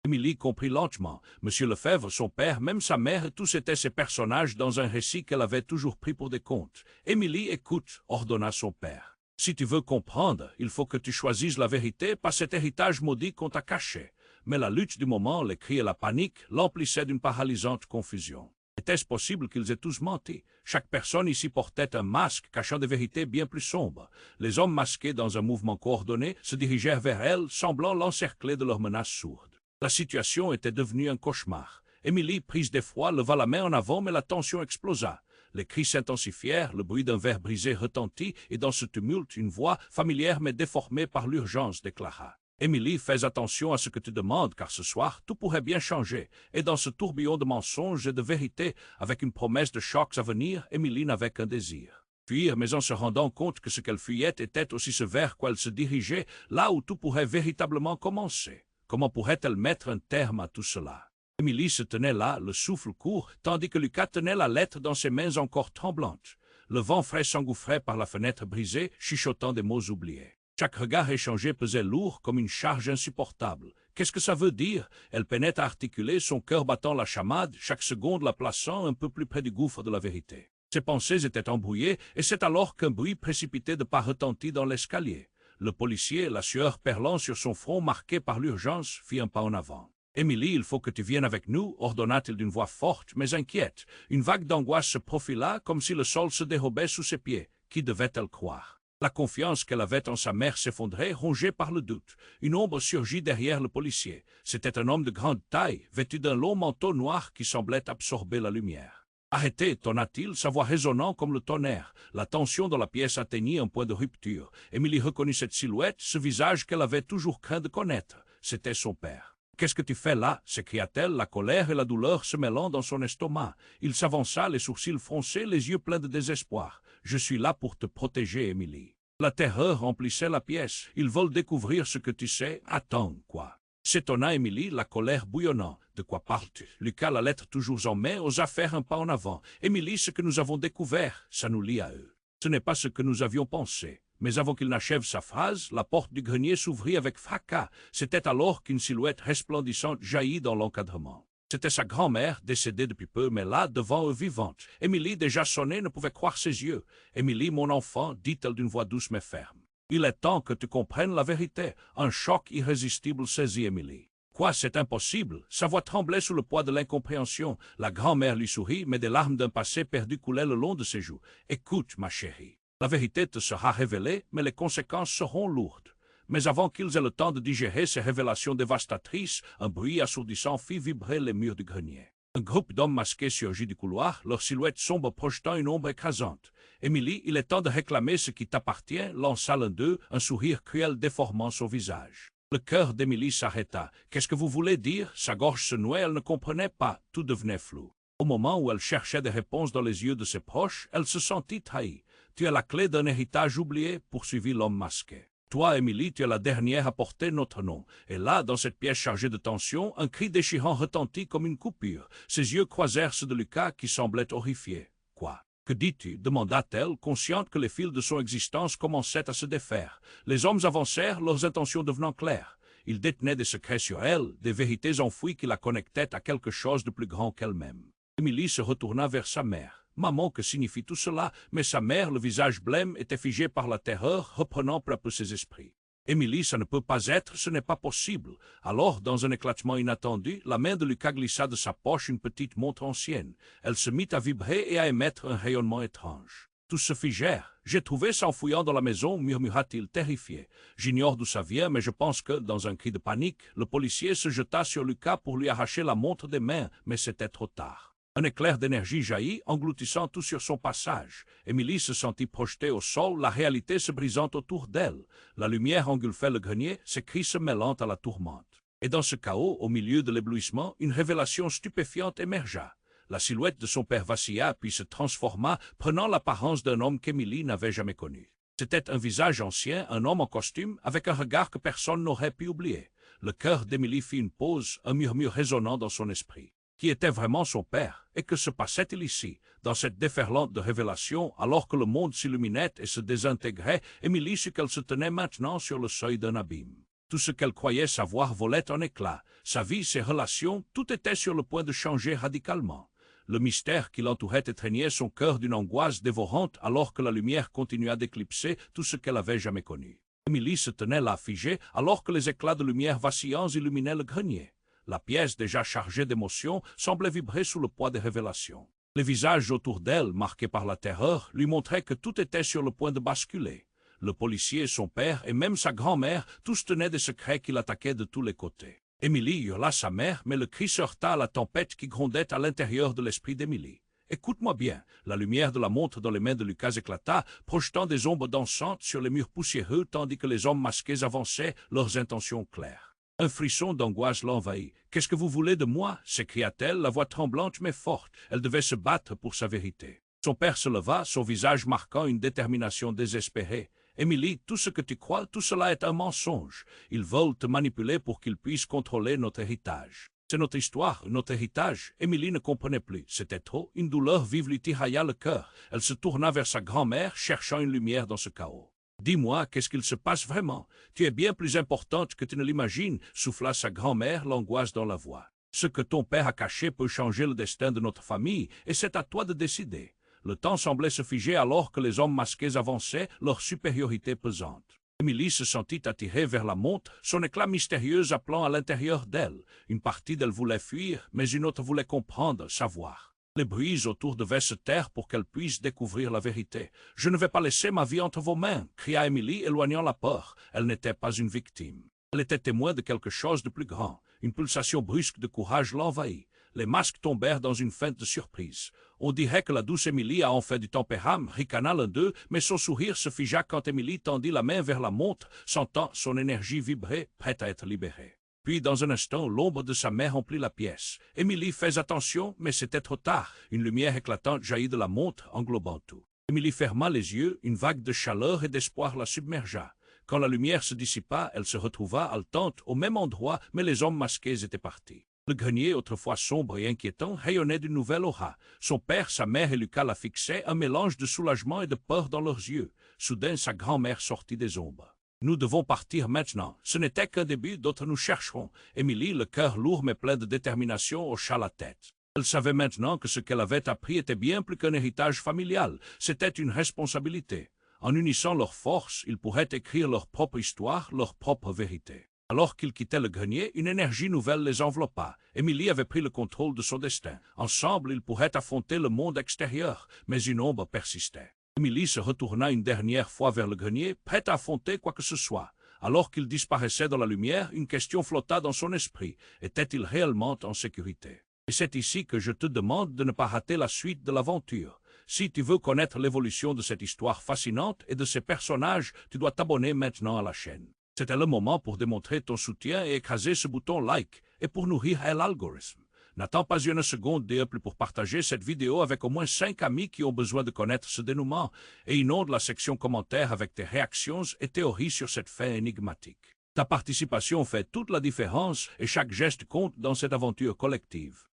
Émilie comprit lentement. M. Lefebvre, son père, même sa mère, tous étaient ces personnages dans un récit qu'elle avait toujours pris pour des contes. « Émilie, écoute, » ordonna son père. « Si tu veux comprendre, il faut que tu choisisses la vérité, pas cet héritage maudit qu'on t'a caché. » Mais la lutte du moment, les cris et la panique l'emplissaient d'une paralysante confusion. Était-ce possible qu'ils aient tous menti? Chaque personne ici portait un masque cachant des vérités bien plus sombres. Les hommes masqués dans un mouvement coordonné se dirigèrent vers elle, semblant l'encercler de leurs menaces sourdes. La situation était devenue un cauchemar. Émilie, prise d'effroi, leva la main en avant, mais la tension explosa. Les cris s'intensifièrent, le bruit d'un verre brisé retentit, et dans ce tumulte, une voix, familière mais déformée par l'urgence, déclara. « Émilie, fais attention à ce que tu demandes, car ce soir, tout pourrait bien changer. » Et dans ce tourbillon de mensonges et de vérités, avec une promesse de chocs à venir, Émilie n'avait qu'un désir. Fuir, mais en se rendant compte que ce qu'elle fuyait était aussi ce vers quoi elle se dirigeait, là où tout pourrait véritablement commencer. Comment pourrait-elle mettre un terme à tout cela? Émilie se tenait là, le souffle court, tandis que Lucas tenait la lettre dans ses mains encore tremblantes. Le vent frais s'engouffrait par la fenêtre brisée, chuchotant des mots oubliés. Chaque regard échangé pesait lourd comme une charge insupportable. Qu'est-ce que ça veut dire? Elle peinait à articuler, son cœur battant la chamade, chaque seconde la plaçant un peu plus près du gouffre de la vérité. Ses pensées étaient embrouillées, et c'est alors qu'un bruit précipité de pas retentit dans l'escalier. Le policier, la sueur perlant sur son front marqué par l'urgence, fit un pas en avant. « Émilie, il faut que tu viennes avec nous, » ordonna-t-il d'une voix forte, mais inquiète. Une vague d'angoisse se profila, comme si le sol se dérobait sous ses pieds. Qui devait-elle croire? La confiance qu'elle avait en sa mère s'effondrait, rongée par le doute. Une ombre surgit derrière le policier. C'était un homme de grande taille, vêtu d'un long manteau noir qui semblait absorber la lumière. « Arrêtez » tonna-t-il, sa voix résonnant comme le tonnerre. La tension dans la pièce atteignit un point de rupture. Émilie reconnut cette silhouette, ce visage qu'elle avait toujours craint de connaître. C'était son père. Qu'est-ce que tu fais là s'écria-t-elle, la colère et la douleur se mêlant dans son estomac. Il s'avança, les sourcils froncés, les yeux pleins de désespoir. « Je suis là pour te protéger, Émilie. » La terreur remplissait la pièce. « Ils veulent découvrir ce que tu sais. Attends, quoi ?» S'étonna Émilie, la colère bouillonnant. « De quoi parles-tu » Lucas, la lettre toujours en main, osa faire un pas en avant. « Émilie, ce que nous avons découvert, ça nous lie à eux. Ce n'est pas ce que nous avions pensé. » Mais avant qu'il n'achève sa phrase, la porte du grenier s'ouvrit avec fracas. C'était alors qu'une silhouette resplendissante jaillit dans l'encadrement. C'était sa grand-mère, décédée depuis peu, mais là, devant eux, vivante. Émilie, déjà sonnée, ne pouvait croire ses yeux. « Émilie, mon enfant, dit-elle d'une voix douce mais ferme. Il est temps que tu comprennes la vérité. » Un choc irrésistible saisit Émilie. « Quoi, c'est impossible ?» Sa voix tremblait sous le poids de l'incompréhension. La grand-mère lui sourit, mais des larmes d'un passé perdu coulaient le long de ses joues. « Écoute, ma chérie. La vérité te sera révélée, mais les conséquences seront lourdes. » Mais avant qu'ils aient le temps de digérer ces révélations dévastatrices, un bruit assourdissant fit vibrer les murs du grenier. Un groupe d'hommes masqués surgit du couloir, leur silhouette sombre projetant une ombre écrasante. « Émilie, il est temps de réclamer ce qui t'appartient » lança l'un d'eux, un sourire cruel déformant son visage. Le cœur d'Émilie s'arrêta. « Qu'est-ce que vous voulez dire » Sa gorge se nouait, elle ne comprenait pas, tout devenait flou. Au moment où elle cherchait des réponses dans les yeux de ses proches, elle se sentit trahie. « Tu as la clé d'un héritage oublié » poursuivit l'homme masqué. « Toi, Émilie, tu es la dernière à porter notre nom. » Et là, dans cette pièce chargée de tension, un cri déchirant retentit comme une coupure. Ses yeux croisèrent ceux de Lucas qui semblait horrifié. « Quoi ? Que dis-tu » demanda-t-elle, consciente que les fils de son existence commençaient à se défaire. Les hommes avancèrent, leurs intentions devenant claires. Ils détenaient des secrets sur elle, des vérités enfouies qui la connectaient à quelque chose de plus grand qu'elle-même. Émilie se retourna vers sa mère. « Maman, que signifie tout cela » Mais sa mère, le visage blême, était figé par la terreur, reprenant peu à peu ses esprits. « Émilie, ça ne peut pas être, ce n'est pas possible. » Alors, dans un éclatement inattendu, la main de Lucas glissa de sa poche une petite montre ancienne. Elle se mit à vibrer et à émettre un rayonnement étrange. Tous se figèrent. « J'ai trouvé ça en fouillant dans la maison » murmura-t-il terrifié. « J'ignore d'où ça vient, mais je pense que, dans un cri de panique, le policier se jeta sur Lucas pour lui arracher la montre des mains, mais c'était trop tard. Un éclair d'énergie jaillit, engloutissant tout sur son passage. Émilie se sentit projetée au sol, la réalité se brisant autour d'elle. La lumière engulfait le grenier, ses cris se mêlant à la tourmente. Et dans ce chaos, au milieu de l'éblouissement, une révélation stupéfiante émergea. La silhouette de son père vacilla, puis se transforma, prenant l'apparence d'un homme qu'Émilie n'avait jamais connu. C'était un visage ancien, un homme en costume, avec un regard que personne n'aurait pu oublier. Le cœur d'Émilie fit une pause, un murmure résonnant dans son esprit. Qui était vraiment son père, et que se passait-il ici, dans cette déferlante de révélations, alors que le monde s'illuminait et se désintégrait, Émilie sut qu'elle se tenait maintenant sur le seuil d'un abîme. Tout ce qu'elle croyait savoir volait en éclats. Sa vie, ses relations, tout était sur le point de changer radicalement. Le mystère qui l'entourait étreignait son cœur d'une angoisse dévorante alors que la lumière continua d'éclipser tout ce qu'elle avait jamais connu. Émilie se tenait là figée alors que les éclats de lumière vacillants illuminaient le grenier. La pièce, déjà chargée d'émotions, semblait vibrer sous le poids des révélations. Les visages autour d'elle, marqués par la terreur, lui montraient que tout était sur le point de basculer. Le policier, son père et même sa grand-mère, tous tenaient des secrets qui l'attaquaient de tous les côtés. Émilie hurla sa mère, mais le cri se heurta à la tempête qui grondait à l'intérieur de l'esprit d'Émilie. « Écoute-moi bien » La lumière de la montre dans les mains de Lucas éclata, projetant des ombres dansantes sur les murs poussiéreux tandis que les hommes masqués avançaient, leurs intentions claires. Un frisson d'angoisse l'envahit. « Qu'est-ce que vous voulez de moi » s'écria-t-elle, la voix tremblante mais forte. Elle devait se battre pour sa vérité. Son père se leva, son visage marquant une détermination désespérée. « Émilie, tout ce que tu crois, tout cela est un mensonge. Ils veulent te manipuler pour qu'ils puissent contrôler notre héritage. C'est notre histoire, notre héritage. » Émilie ne comprenait plus. C'était trop. Une douleur vive lui tirailla le cœur. Elle se tourna vers sa grand-mère, cherchant une lumière dans ce chaos. « Dis-moi, qu'est-ce qu'il se passe vraiment? Tu es bien plus importante que tu ne l'imagines, » souffla sa grand-mère, l'angoisse dans la voix. « Ce que ton père a caché peut changer le destin de notre famille, et c'est à toi de décider. » Le temps semblait se figer alors que les hommes masqués avançaient, leur supériorité pesante. Émilie se sentit attirée vers la montre, son éclat mystérieux appelant à l'intérieur d'elle. Une partie d'elle voulait fuir, mais une autre voulait comprendre, savoir. Les bruits autour devaient se taire pour qu'elle puisse découvrir la vérité. « Je ne vais pas laisser ma vie entre vos mains » cria Émilie, éloignant la peur. Elle n'était pas une victime. Elle était témoin de quelque chose de plus grand. Une pulsation brusque de courage l'envahit. Les masques tombèrent dans une feinte de surprise. On dirait que la douce Émilie a enfin du tempérament, ricana l'un d'eux, mais son sourire se figea quand Émilie tendit la main vers la montre, sentant son énergie vibrer, prête à être libérée. Puis, dans un instant, l'ombre de sa mère emplit la pièce. Émilie, fais attention, mais c'était trop tard. Une lumière éclatante jaillit de la montre, englobant tout. Émilie ferma les yeux, une vague de chaleur et d'espoir la submergea. Quand la lumière se dissipa, elle se retrouva haletante au même endroit, mais les hommes masqués étaient partis. Le grenier, autrefois sombre et inquiétant, rayonnait d'une nouvelle aura. Son père, sa mère et Lucas la fixaient, un mélange de soulagement et de peur dans leurs yeux. Soudain, sa grand-mère sortit des ombres. « Nous devons partir maintenant. Ce n'était qu'un début, d'autres nous chercheront. » Émilie, le cœur lourd mais plein de détermination, hocha la tête. Elle savait maintenant que ce qu'elle avait appris était bien plus qu'un héritage familial. C'était une responsabilité. En unissant leurs forces, ils pourraient écrire leur propre histoire, leur propre vérité. Alors qu'ils quittaient le grenier, une énergie nouvelle les enveloppa. Émilie avait pris le contrôle de son destin. Ensemble, ils pourraient affronter le monde extérieur, mais une ombre persistait. Émilie se retourna une dernière fois vers le grenier, prête à affronter quoi que ce soit. Alors qu'il disparaissait dans la lumière, une question flotta dans son esprit. Était-il réellement en sécurité? Et c'est ici que je te demande de ne pas rater la suite de l'aventure. Si tu veux connaître l'évolution de cette histoire fascinante et de ses personnages, tu dois t'abonner maintenant à la chaîne. C'était le moment pour démontrer ton soutien et écraser ce bouton like et pour nourrir l'algorithme. N'attends pas une seconde de plus pour partager cette vidéo avec au moins 5 amis qui ont besoin de connaître ce dénouement et inonde la section commentaires avec tes réactions et théories sur cette fin énigmatique. Ta participation fait toute la différence et chaque geste compte dans cette aventure collective.